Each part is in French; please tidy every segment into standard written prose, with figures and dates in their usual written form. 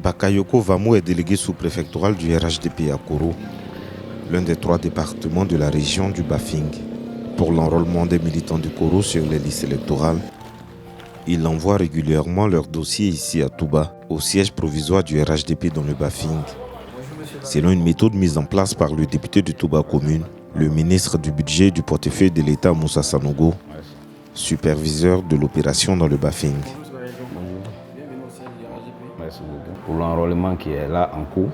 Bakayoko Vamou est délégué sous-préfectoral du RHDP à Koro, l'un des 3 départements de la région du Bafing. Pour l'enrôlement des militants du Koro sur les listes électorales, il envoie régulièrement leurs dossiers ici à Touba, au siège provisoire du RHDP dans le Bafing. Selon une méthode mise en place par le député de Touba Commune, le ministre du budget et du portefeuille de l'État Moussa Sanogo, superviseur de l'opération dans le Bafing. Merci beaucoup. Pour l'enrôlement qui est là en cours,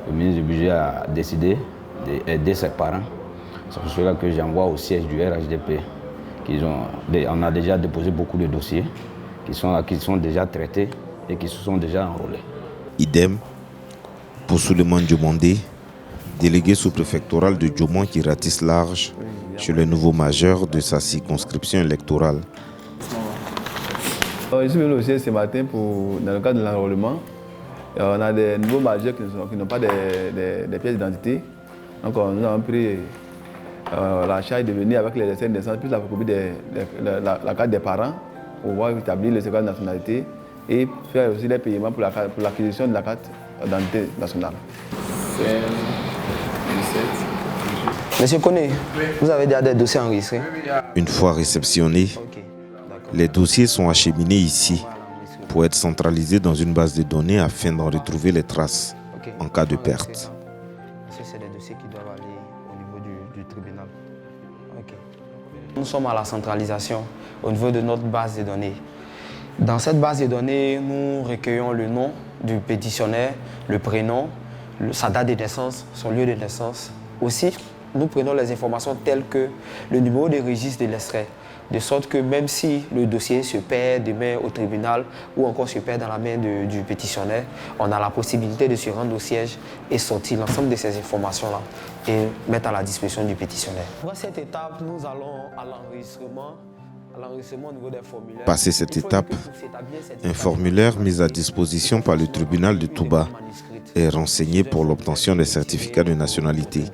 le ministre du budget a décidé d'aider ses parents. C'est pour cela que j'envoie au siège du RHDP. On a déjà déposé beaucoup de dossiers qui sont déjà traités et qui se sont déjà enrôlés. Idem pour Souleymane Diomandé, délégué sous-préfectoral de Diomon qui ratisse large chez les nouveaux majeurs de sa circonscription électorale. Je suis venu au siège ce matin dans le cadre de l'enrôlement. On a des nouveaux majeurs qui n'ont pas des pièces d'identité. Donc nous avons pris la charge de venir avec les essais de naissance, plus la photocopie de la carte des parents pour pouvoir établir le certificat de nationalité et faire aussi les paiements pour l'acquisition de la carte d'identité nationale. Monsieur Koné, vous avez déjà des dossiers enregistrés? Une fois réceptionnés, les dossiers sont acheminés ici pour être centralisés dans une base de données afin d'en retrouver les traces en cas de perte. C'est des dossiers qui doivent aller au niveau du tribunal. Nous sommes à la centralisation au niveau de notre base de données. Dans cette base de données, nous recueillons le nom du pétitionnaire, le prénom, sa date de naissance, son lieu de naissance. Aussi, nous prenons les informations telles que le numéro de registre de l'extrait, de sorte que même si le dossier se perd demain au tribunal ou encore se perd dans la main du pétitionnaire, on a la possibilité de se rendre au siège et sortir l'ensemble de ces informations-là et mettre à la disposition du pétitionnaire. Pour cette étape, nous allons à l'enregistrement au niveau des formulaires. Passé cette étape, un formulaire mis à disposition par le tribunal de Touba est renseigné pour l'obtention des certificats de nationalité.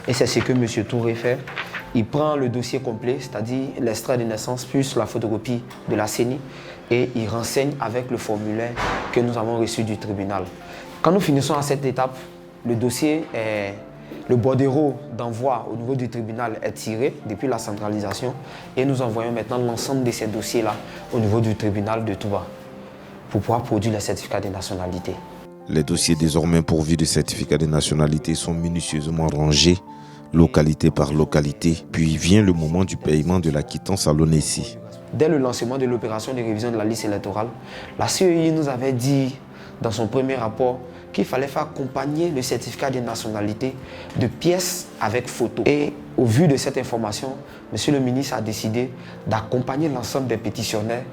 Et c'est ce que M. Touré fait. Il prend le dossier complet, c'est-à-dire l'extrait de naissance plus la photocopie de la CENI et il renseigne avec le formulaire que nous avons reçu du tribunal. Quand nous finissons à cette étape, le dossier le bordereau d'envoi au niveau du tribunal est tiré depuis la centralisation et nous envoyons maintenant l'ensemble de ces dossiers-là au niveau du tribunal de Touba pour pouvoir produire les certificats de nationalité. Les dossiers désormais pourvus de certificats de nationalité sont minutieusement rangés, localité par localité, puis vient le moment du paiement de la quittance à l'ONESI. Dès le lancement de l'opération de révision de la liste électorale, la CEI nous avait dit dans son premier rapport qu'il fallait faire accompagner le certificat de nationalité de pièces avec photo. Et au vu de cette information, M. le ministre a décidé d'accompagner l'ensemble des pétitionnaires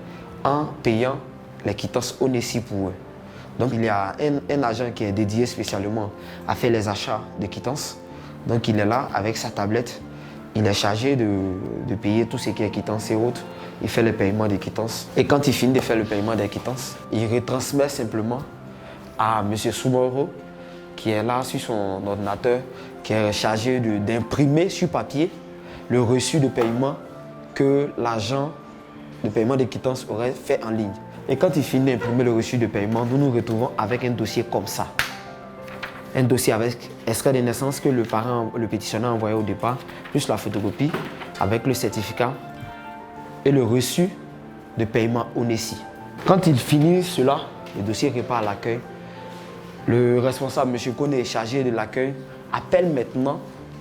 en payant les quittances ONESI pour eux. Donc il y a un agent qui est dédié spécialement à faire les achats de quittances. Donc il est là avec sa tablette, il est chargé de payer tout ce qui est quittance et autres. Il fait le paiement des quittances. Et quand il finit de faire le paiement des quittances, il retransmet simplement à M. Soumoro, qui est là sur son ordinateur, qui est chargé d'imprimer sur papier le reçu de paiement que l'agent de paiement des quittances aurait fait en ligne. Et quand il finit d'imprimer le reçu de paiement, nous nous retrouvons avec un dossier comme ça. Un dossier avec extrait de naissance que le pétitionnaire a envoyé au départ, plus la photocopie avec le certificat et le reçu de paiement ONESI. Quand il finit cela, le dossier repart à l'accueil. Le responsable, M. Koné, chargé de l'accueil, appelle maintenant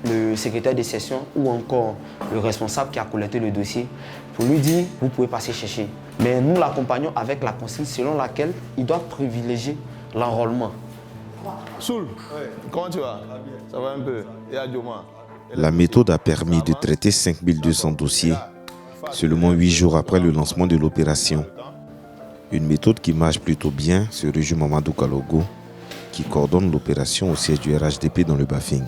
le secrétaire de session ou encore le responsable qui a collecté le dossier pour lui dire « vous pouvez passer chercher ». Mais nous l'accompagnons avec la consigne selon laquelle il doit privilégier l'enrôlement. Soul, comment tu vas? Ça va un peu. Et à Dioma. La méthode a permis de traiter 5200 dossiers seulement 8 jours après le lancement de l'opération. Une méthode qui marche plutôt bien, se réjouit Mamadou Kalogo, qui coordonne l'opération au siège du RHDP dans le Bafing.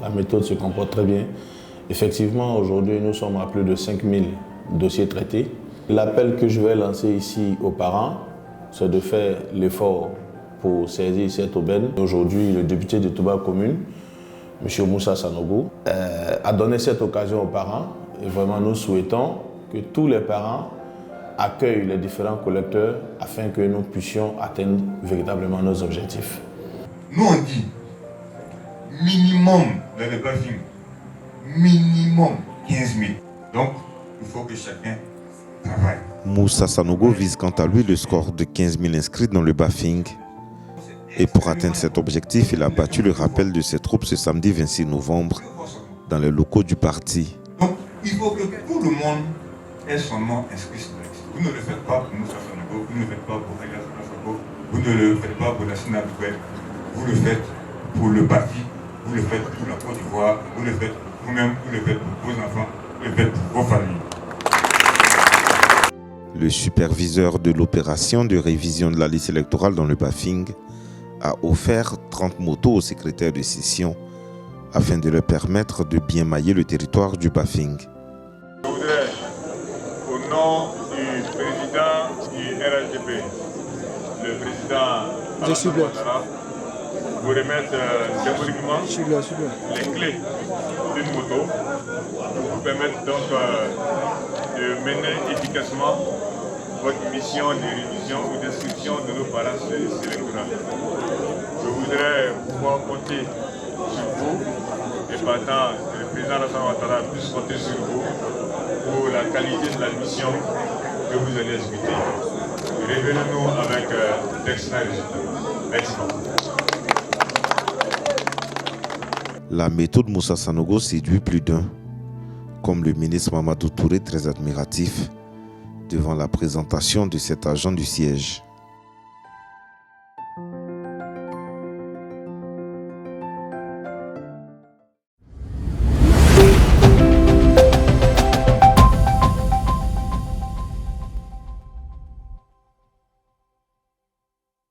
La méthode se comporte très bien. Effectivement, aujourd'hui, nous sommes à plus de 5000 dossiers traités. L'appel que je vais lancer ici aux parents, c'est de faire l'effort pour saisir cette aubaine. Aujourd'hui, le député de Touba Commune, M. Moussa Sanogo, a donné cette occasion aux parents. Et vraiment, nous souhaitons que tous les parents accueille les différents collecteurs afin que nous puissions atteindre véritablement nos objectifs. Nous on dit minimum dans le BAFING, minimum 15 000. Donc il faut que chacun travaille. Moussa Sanogo vise quant à lui le score de 15 000 inscrits dans le BAFING. Et pour atteindre cet objectif, il a battu le rappel de ses troupes ce samedi 26 novembre dans les locaux du parti. Donc il faut que tout le monde ait son nom inscrit sur la liste. Vous ne le faites pas pour Moussa Sanogo, vous ne le faites pas pour Elias Masako, vous ne le faites pas pour National Web, vous le faites pour le parti, vous le faites pour la Côte d'Ivoire, vous le faites pour vous-même, vous le faites pour vos enfants, vous le faites pour vos familles. Le superviseur de l'opération de révision de la liste électorale dans le BAFING a offert 30 motos au secrétaire de session afin de leur permettre de bien mailler le territoire du BAFING. Je voudrais, au nom du président du RHDP, le président Alassane Ouattara, vous remettre symboliquement les clés d'une moto pour vous permettre donc de mener efficacement votre mission de révision ou d'inscription de nos parents sur les listes électorales. Je voudrais pouvoir compter sur vous et partant que le président Alassane Ouattara puisse compter sur vous pour la qualité de la mission que vous allez exécuter. Révélez-nous avec d'excellents résultats. Merci. La méthode Moussa Sanogo séduit plus d'un, comme le ministre Mamadou Touré très admiratif devant la présentation de cet agent du siège.